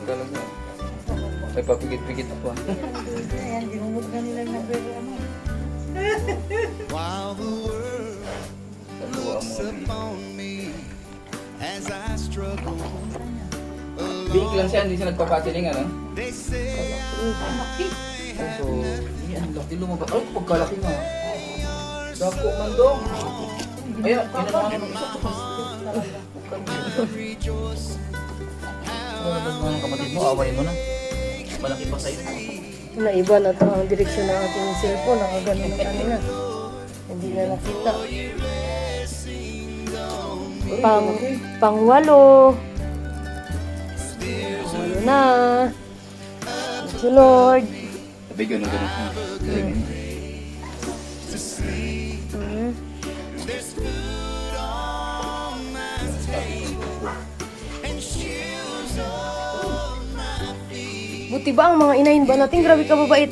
talaga. Ay, papigit-pigit ako. Ayan, ginumot ka nila ng ano. While the world looks upon me as I struggle Big lang siya, hindi siya nagpapatiling, ano? they say So, yan, laki lumabas. Ay, pagkalaki nga. Dako man dong. Ayan, inanuhan ng isa. rejoice Ano ba mga kapatid mo? Away mo na. Malaki pa sa'yo. Naiba na to ang direksyon ng ating cellphone. Nakagano na kanina. Hindi na nakita. Pangwalo. Pangwalo na. Sunod. Sabi, ganun. there's food on my table and shoes on my feet. Buti ba ang mga inahin ba natin? Grabe ka babait.